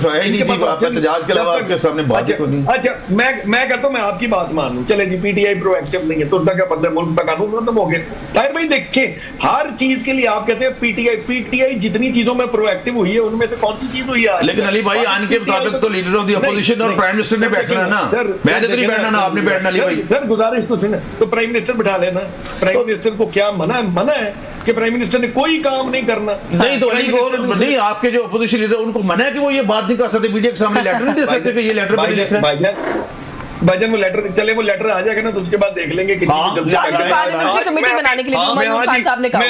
अच्छा, मैं कहता हूँ मैं आपकी बात मान लूं, चले जी पीटीआई प्रोएक्टिव नहीं है तो उसका क्या मतलब, मुल्क का कानून खत्म हो गया? ताहिर भाई देखिए, हर चीज के लिए आप कहते हैं पीटीआई जितनी चीजों में प्रोएक्टिव हुई है उनमें से कौन सी चीज हुई है? लेकिन अली भाई आन के मुताबिक तो लीडर ऑफ द अपोजिशन और प्राइम मिनिस्टर ने बैठना है ना, मैंने तो नहीं बैठना ना, आपने बैठना। अली भाई सर गुजारिश तो सुने, तो प्राइम मिनिस्टर बिठा लेना। प्राइम मिनिस्टर को क्या मना है कि प्राइम मिनिस्टर ने कोई काम नहीं करना? नहीं तो नहीं, आपके जो अपोजिशन लीडर उनको मना है कि वो ये बात नहीं कर सकते, मीडिया के सामने लेटर नहीं दे सकते कि ये लेटर मैंने लिखा है। भाईजान वो लेटर चले, वो लेटर आ जाएगा ना तो उसके बाद देख लेंगे कि पार्लियामेंट्री कमेटी बनाने के लिए खान साहब ने कहा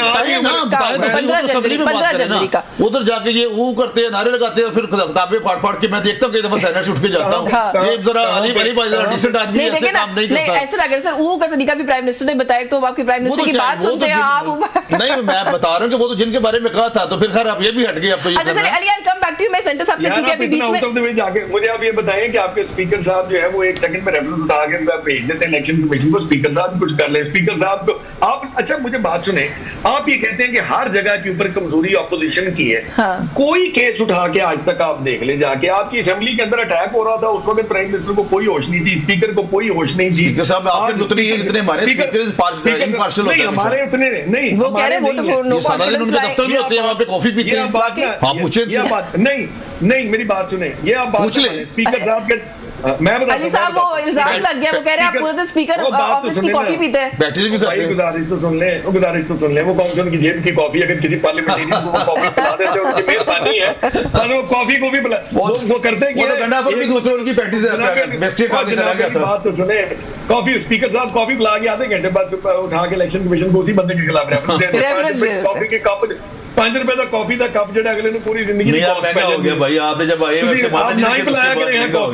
उधर जाके ये वो करते हैं, नारे लगाते हैं, फिर किताबें फाड़ के मैं देखता हूँ कई दफा सेनेट उठ के जाता हूँ। ये जरा अली भाई जरा डिसेंट आदमी ऐसे काम नहीं करता। ऐसे लग रहा है सर, वो का तरीका भी प्राइम मिनिस्टर ने बताया, तो आपकी प्राइम मिनिस्टर की बात सुनते हैं आप? नहीं, मैं बता रहा हूँ कि वो तो जिनके बारे में कहा था, तो फिर खैर आप ये भी हट गए। अब तो मैं सेंटर साहब से क्योंकि अभी बीच में जाके मुझे आप ये बताएं कि आपके स्पीकर साहब जो है वो एक सेकंड में रेफरेंस उठा के भेज देते हैं इलेक्शन कमीशन को, स्पीकर साहब कुछ कर ले। स्पीकर साहब को आप, अच्छा मुझे बात सुने, आप ये कहते हैं कि हर जगह के ऊपर कमजोरी ऑपोजिशन की है। कोई केस उठा के आज तक आप देख ले जाके, आपकी असेंबली के अंदर अटैक हो रहा था उस वक्त प्राइम मिनिस्टर को कोई होश नहीं थी, स्पीकर को कोई होश नहीं थी। स्पीकर साहब आपके जितने हमारे स्पीकर हमारे उतने नहीं, वो कह रहे हैं वो तो सारा दिन उनके दफ्तर में होते हैं, वहां पे कॉफी पीते हैं। आप पूछे नहीं, मेरी बात सुने, ये आप बात सुने स्पीकर साहब के, मैं बता अली साहब वो इल्जाम लग गया, वो कह रहे हैं आप पूरे दिन स्पीकर ऑफिस की कॉफी पीते हैं। बैटरी भी खाते हैं। गुजारिश तो सुन ले, वो कौन सी उनकी जेब की कॉफी, अगर किसी पार्लियामेंटेरियन को वो कॉफी पिला देते हैं उनकी मेहरबानी है, और वो कॉफी को भी वो करते हैं कि वो गंडा पर भी दूसरे उनकी पैटी से बेस्टी खा के चला गया था। बात तो सुने, कॉफी स्पीकर साहब कॉफी पिला के आधे घंटे बाद उठा के इलेक्शन कमीशन को उसी बंदे के खिलाफ रेफरेंस दे, कॉफी के कप 5 रुपए का कॉफी का कप जो अगले ने पूरी जिंदगी हो गया भाई। आपने जब आए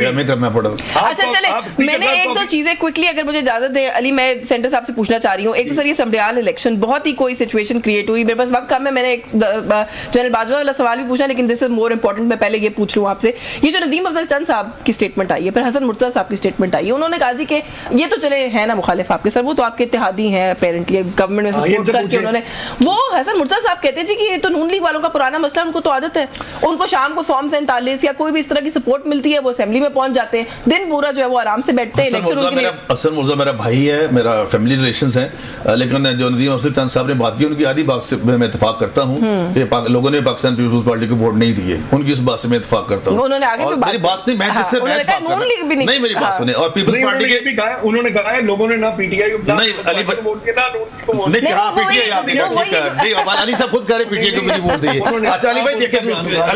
हमें करना पड़ा। अच्छा चले, मैंने एक दो चीजें क्विकली अगर मुझे इजाजत दे अली, मैं सेंटर साहब से पूछना चाह रही हूँ। एक तो सर ये समड़ियाल इलेक्शन बहुत ही कोई सिचुएशन क्रिएट हुई, मेरे पास वक्त कम है, मैंने एक जनरल बाजवा वाला सवाल भी पूछा, लेकिन दिस इज मोर इंपॉर्टेंट, मैं पहले ये पूछ लूँ आपसे। ये जो नदीम अफजल चंद साहब की स्टेटमेंट आई है, फिर हसन मुर्तज़ा साहब की स्टेटमेंट आई है, उन्होंने कहा जी कि ये तो चले है ना मुखालिफ आपके सर, वो तो आपके इत्तेहादी हैं अपेरेंटली, गवर्नमेंट में सपोर्ट करके उन्होंने, वो हसन मुर्तज़ा साहब कहते हैं जी कि ये तो नून लीग वालों का पुराना मसला, उनको तो आदत है, उनको शाम को फॉर्म 47 या कोई भी इस तरह की सपोर्ट मिलती है वो असेंबली में पहुंच जाते हैं। दिन पूरा जो है वो आराम से बैठते हैं इलेक्शन उनके लिए। हसन मुर्जा मेरा भाई है, मेरा फैमिली रिलेशंस हैं, लेकिन जो नदीम अफजल चंद साहब ने बात की उनकी आधी बात से मैं इत्तेफाक करता हूं कि लोगों ने पाकिस्तान पीपल्स पार्टी को वोट नहीं दिए, उनकी इस बात से मैं इत्तेफाक करता हूं। उन्होंने आगे मेरी बात नहीं, मैं जिससे नहीं, मेरी बात सुने। और पीपल्स पार्टी के उन्होंने कहा है लोगों ने ना पीटीआई को नहीं, अली वोट के ना नहीं कहा पीटीआई आपने कहा ठीक है नहीं, अली साहब खुद कह रहे पीटीआई को भी वोट दिए। अच्छा अली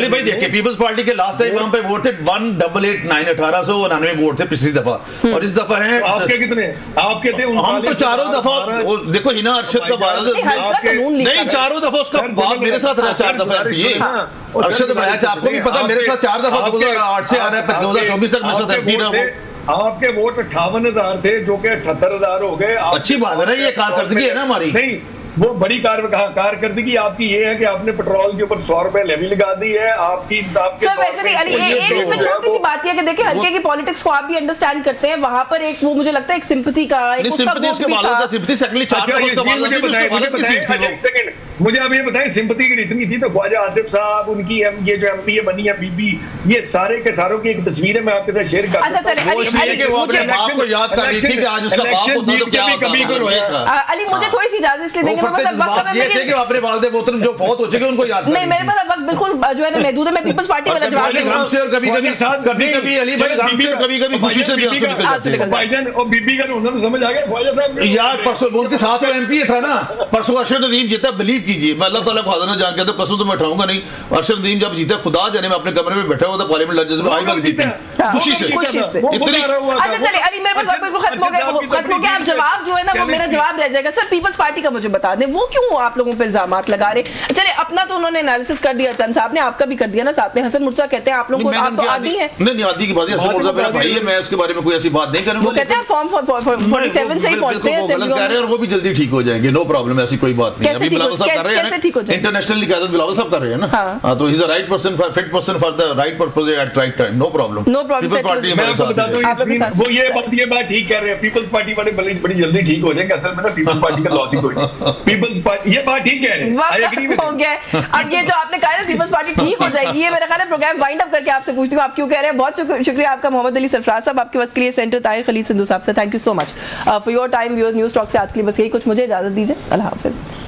भाई देखिए पीपल्स पार्टी के लास्ट टाइम वहां पे वोट थे 1889 1899 वोट थे पिछली दफा, और इस दफा है आपके कितने? आपके थे हम तो चारों दफा देखो हिना अरशद का 12 नहीं चारों दफा उसका बाप मेरे साथ रहा 4 दफा एमपी अरशद बनाया, आपको भी पता मेरे साथ 4 दफा 2008 से आ रहा है 2024 तक मेरे साथ एमपी रहा। आपके वोट 58,000 थे जो कि 78,000 हो गए। अच्छी बात है ना, ये कारकर्दगी है ना हमारी। नहीं वो बड़ी कारकर्दगी आपकी ये है कि आपने पेट्रोल के ऊपर 100 रुपए लेवी लगा दी है आपकी। सर वैसे नहीं अली, एक इसमें छोटी सी बात है कि देखिए हल्के की पॉलिटिक्स को आप भी अंडरस्टैंड करते हैं, वहां पर एक वो मुझे लगता है एक सिंपैथी का मुझे अब ये बताएं सिंपैथी की इतनी थी तो ख्वाजा आसिफ साहब उनकी ये जो एमपी बनी है बीबी, ये सारे के सारों की एक तस्वीर है, मैं आपके साथ शेयर करता हूं। अच्छा चलिए आपको याद कर रही थी कि आज उसका बाप होता तो क्या होता। अली मुझे थोड़ी सी इजाजत इसलिए देंगे, मेरे पास वक्त ये थे कि अपने वालिद मोहतरम जो फौत हो चुके उनको याद नहीं, मेरे पास वक्त बिल्कुल जो है ना महदूद है, मैं पीपल्स पार्टी वाला जवाब दूंगा। गम से और कभी-कभी अली भाई गम से और कभी-कभी खुशी से भी आंसू निकल जाते हैं। भाईजान और बीबी का रोना तो समझ आ गया ख्वाजा साहब यार, परसों उनके साथ वो एमपी था ना, परसों अरशद नदीम जीता, बिलीव कीजिए मैं अल्लाह ताला ख्वाजा ने जान के तो कसम तो मैं उठाऊंगा नहीं, अरशद नदीम जब जीता खुदा जाने मैं अपने कमरे में बैठा हुआ था पार्लियामेंट लज्जे में आई वक्त जीती खुशी से इतनी। अच्छा चलिए अली मेरे पास वक्त बिल्कुल खत्म हो गया, आप जवाब जो है ना वो मेरा जवाब रह जाएगा। सर पीपल्स पार्टी का मुझे बता दें वो क्यों आप लोगों पे इल्जामात लगा रहे? चलिए अपना तो उन्होंने एनालिसिस कर दिया, चंद साहब ने आपका भी कर दिया ना, साथ में हसन मुर्जा कहते हैं आप लोगों को आप तो आदी है। नहीं आदी की बात है, हसन मुर्जा मेरा भाई है, मैं उसके बारे में कोई ऐसी बात नहीं करूंगा। वो कहते हैं फॉर्म 47 से ही पहुंचते हैं कह रहे हैं और वो भी जल्दी ठीक हो जाएंगे, नो प्रॉब्लम, ऐसी कोई बात नहीं। अभी बिलावल साहब कर रहे हैं इंटरनेशनल क़यादत बिलावल साहब कर रहे हैं ना, हां तो he is a right person fit person for the right purpose at right time, no problem. Peoples Party हमारे साथ है, वो ये बात ठीक कह रहे हैं, पीपल्स पार्टी वाले बड़ी जल्दी ठीक हो जाएंगे। असल में ना पीपल्स पार्टी का लॉजिक होगा, पीपल्स पार्टी ये बात ठीक कह रहे हैं, आई एग्री विद यू। अब ये जो आपने कहा है पीपल्स पार्टी ठीक हो जाएगी, ये मेरा ख्याल है प्रोग्राम वाइंड अप करके आपसे पूछती हूँ आप क्यों कह रहे हैं। बहुत शुक्रिया आपका मोहम्मद अली सरफराज साहब, आपके वक्त के लिए सेंटर ताहिर खलील सिंधु साहब से thank you so much for your time. Viewers news talk से आज के लिए बस यही कुछ, मुझे इजाजत दीजिए, अल्लाह हाफिज।